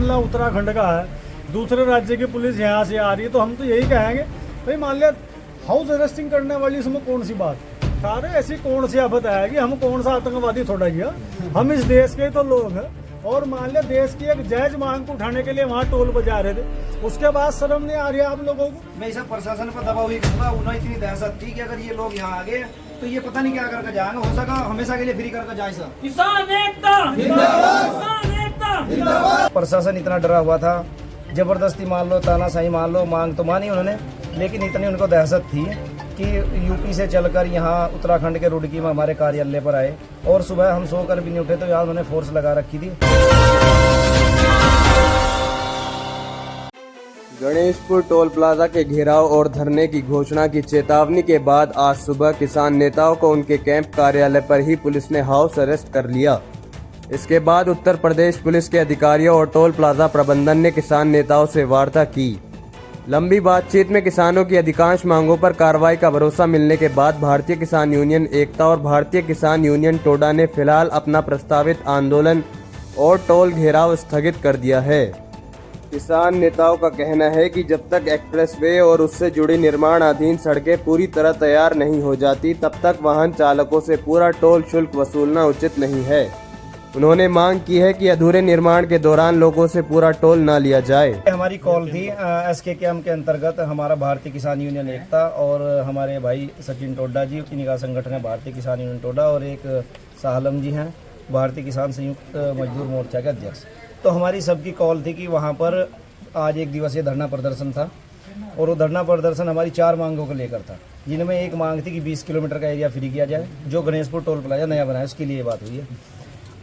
मामला उत्तराखंड का है, दूसरे राज्य की पुलिस यहाँ से आ रही है, तो हम तो यही कहेंगे भाई मान लिया हाउस अरेस्टिंग करने वाली इसमें कौन सी बात, सारे ऐसी कौन सी आफत आएगी, हम कौन सा आतंकवादी थोड़ा ही है, हम इस देश के तो लोग हैं। और मान लिया देश की एक जायज मांग को उठाने के लिए वहाँ टोल बजा रहे थे, उसके बाद शर्म नहीं आ रही है आप लोगों को। मैं इसे प्रशासन पर दबाव ही करूंगा, उन्हें इतनी दहशत थी कि अगर ये लोग यहाँ आ गए तो ये पता नहीं क्या करके जाएंगे, हो सका हमेशा के लिए फ्री करके जाए सर। किसान एकता जिंदाबाद, किसान एकता जिंदाबाद। प्रशासन इतना डरा हुआ था, जबरदस्ती मान लो, तानाशाही मान लो, मांग तो मानी उन्होंने, लेकिन इतनी उनको दहशत थी कि यूपी से चलकर यहाँ उत्तराखंड के रुड़की में हमारे कार्यालय पर आए और सुबह हम सोकर भी नहीं उठे तो यहाँ उन्होंने फोर्स लगा रखी थी। गणेशपुर टोल प्लाजा के घेराव और धरने की घोषणा की चेतावनी के बाद आज सुबह किसान नेताओं को उनके कैंप कार्यालय पर ही पुलिस ने हाउस अरेस्ट कर लिया। इसके बाद उत्तर प्रदेश पुलिस के अधिकारियों और टोल प्लाजा प्रबंधन ने किसान नेताओं से वार्ता की। लंबी बातचीत में किसानों की अधिकांश मांगों पर कार्रवाई का भरोसा मिलने के बाद भारतीय किसान यूनियन एकता और भारतीय किसान यूनियन टोडा ने फिलहाल अपना प्रस्तावित आंदोलन और टोल घेराव स्थगित कर दिया है। किसान नेताओं का कहना है कि जब तक एक्सप्रेसवे और उससे जुड़ी निर्माणाधीन सड़कें पूरी तरह तैयार नहीं हो जाती, तब तक वाहन चालकों से पूरा टोल शुल्क वसूलना उचित नहीं है। उन्होंने मांग की है कि अधूरे निर्माण के दौरान लोगों से पूरा टोल न लिया जाए। हमारी कॉल थी SKKM के अंतर्गत हमारा भारतीय किसान यूनियन एकता और हमारे भाई सचिन टोडा जी, इन्हीं का संगठन है भारतीय किसान यूनियन टोडा, और एक साहलम जी हैं भारतीय किसान संयुक्त मजदूर मोर्चा के अध्यक्ष। तो हमारी सबकी कॉल थी कि वहाँ पर आज एक दिवसीय धरना प्रदर्शन था और वो धरना प्रदर्शन हमारी 4 मांगों को लेकर था, जिनमें एक मांग थी कि 20 किलोमीटर का एरिया फ्री किया जाए, जो गणेशपुर टोल प्लाजा नया बना है उसके लिए बात हुई है।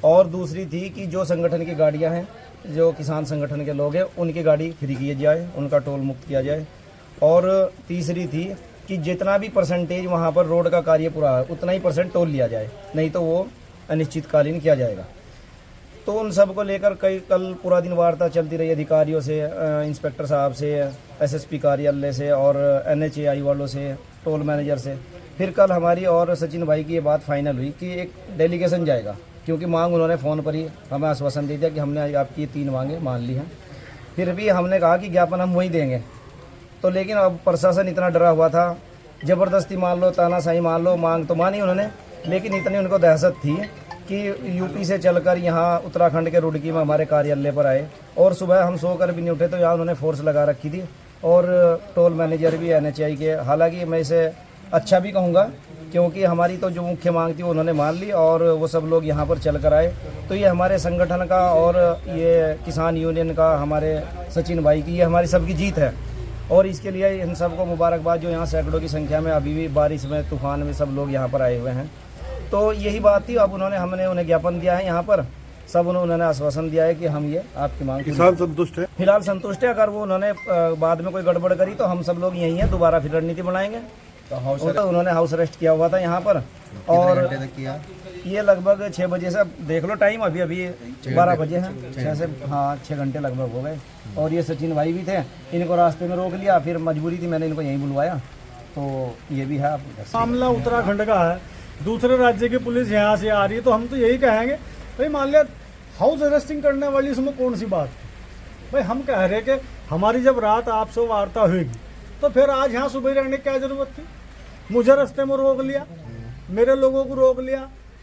और दूसरी थी कि जो संगठन की गाड़ियां हैं, जो किसान संगठन के लोग हैं, उनकी गाड़ी फ्री की जाए, उनका टोल मुक्त किया जाए। और तीसरी थी कि जितना भी परसेंटेज वहां पर रोड का कार्य पूरा है उतना ही % टोल लिया जाए, नहीं तो वो अनिश्चितकालीन किया जाएगा। तो उन सब को लेकर कल पूरा दिन वार्ता चलती रही अधिकारियों से, इंस्पेक्टर साहब से, SSP कार्यालय से और NHAI वालों से, टोल मैनेजर से। फिर कल हमारी और सचिन भाई की ये बात फाइनल हुई कि एक डेलीगेशन जाएगा, क्योंकि मांग उन्होंने फ़ोन पर ही हमें आश्वासन दे दिया कि हमने आपकी 3 मांगें मान ली हैं। फिर भी हमने कहा कि ज्ञापन हम वही देंगे, तो लेकिन अब प्रशासन इतना डरा हुआ था, ज़बरदस्ती मान लो, तानाशाही मान लो, मांग तो मानी उन्होंने, लेकिन इतनी उनको दहशत थी कि यूपी से चलकर यहाँ उत्तराखंड के रुड़की में हमारे कार्यालय पर आए और सुबह हम सोकर भी नहीं उठे तो यहाँ उन्होंने फोर्स लगा रखी थी। और टोल मैनेजर भी NHAI के, हालांकि मैं इसे अच्छा भी कहूँगा क्योंकि हमारी तो जो मुख्य मांग थी वो उन्होंने मान ली और वो सब लोग यहाँ पर चल कर आए। तो ये हमारे संगठन का और ये किसान यूनियन का, हमारे सचिन भाई की, ये हमारी सबकी जीत है और इसके लिए इन सबको मुबारकबाद, जो यहाँ सैकड़ों की संख्या में अभी भी बारिश में, तूफान में सब लोग यहाँ पर आए हुए हैं। तो यही बात थी। अब हमने उन्हें ज्ञापन दिया है, यहाँ पर सब उन्होंने आश्वासन दिया है कि हम ये आपकी मांग, किसान संतुष्ट है, फिलहाल संतुष्ट है। अगर वो उन्होंने बाद में कोई गड़बड़ करी तो हम सब लोग यही हैं, दोबारा फिर रणनीति बनाएंगे। तो उन्होंने हाउस अरेस्ट किया हुआ था यहाँ पर और ये लगभग 6 बजे से, देख लो टाइम, अभी 12 बजे हैं, 6 से 6 घंटे लगभग हो गए। और ये सचिन भाई भी थे, इनको रास्ते में रोक लिया, फिर मजबूरी थी, मैंने इनको यहीं बुलवाया। तो ये भी है मामला उत्तराखंड का है, दूसरे राज्य की पुलिस यहाँ से आ रही है, तो हम तो यही कहेंगे भाई मान लिया हाउस अरेस्टिंग करने वाली इसमें कौन सी बात। भाई हम कह रहे कि हमारी जब रात आपसे वार्ता हुई तो फिर आज यहाँ सुबह रहने की क्या जरूरत थी। मुझे रास्ते में रोक लिया, मेरे लोगों को रोक लिया,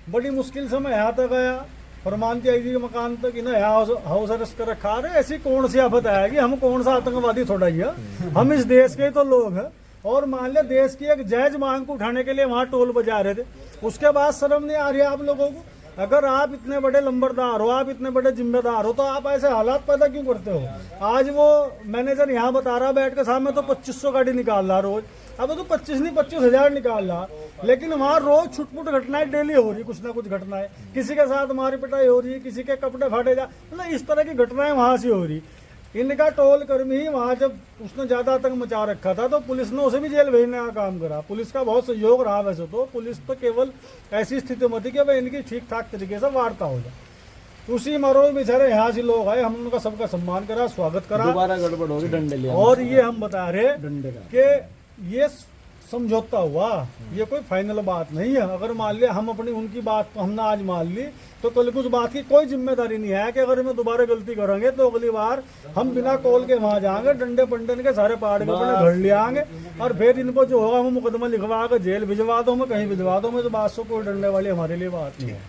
बड़ी मुश्किल से मैं यहाँ तक आया, फरमानती आई के मकान तक, इन्हें यहाँ हाउस अरेस्ट कर रखा। अरे ऐसी कौन सी आफत आएगी, हम कौन सा आतंकवादी थोड़ा ही है, हम इस देश के तो लोग हैं। और मान लिया देश की एक जायज मांग को उठाने के लिए वहाँ टोल बजा रहे थे, उसके बाद शर्म नहीं आ रही है आप लोगों को। अगर आप इतने बड़े लंबरदार हो, आप इतने बड़े जिम्मेदार हो, तो आप ऐसे हालात पैदा क्यों करते हो। आज वो मैनेजर यहाँ बता रहा बैठ के, सामने तो 2500 गाड़ी निकाल रहा रोज, अब तो 25 नहीं 25,000 निकाल रहा, लेकिन वहाँ रोज छुटपुट घटनाएं डेली हो रही, कुछ ना कुछ घटनाएं, किसी के साथ मारी पिटाई हो रही है, किसी के कपड़े फाटे जा, मतलब इस तरह की घटनाएं वहाँ से हो रही। इनका टोल कर्मी ही वहाँ जब उसने ज्यादा आतंक मचा रखा था तो पुलिस ने उसे भी जेल भेजने का काम करा। पुलिस का बहुत सहयोग रहा वैसे तो, पुलिस तो केवल ऐसी स्थिति में थी कि भाई इनकी ठीक ठाक तरीके से वार्ता हो जाए। उसी मरोड़ बेचारे यहाँ से लोग आए, हम उनका सबका सम्मान करा, स्वागत करा, दोबारा गड़बड़ होगी, डंडे लिया। और ये हम बता रहे कि ये समझौता हुआ, ये कोई फाइनल बात नहीं है। अगर मान लिया हम अपनी उनकी बात को हमने आज मान ली तो कल को उस बात की कोई जिम्मेदारी नहीं है कि अगर मैं दोबारा गलती करेंगे तो अगली बार हम बिना कॉल के वहां जाएंगे, डंडे पंडन के सारे पहाड़ के अपने घर ले आएंगे और फिर इनको जो होगा हम मुकदमा लिखवा कर जेल भिजवा दो, हमें कहीं भिजवा दो, मैं तो बात से कोई डंडे वाली हमारे लिए बात नहीं है।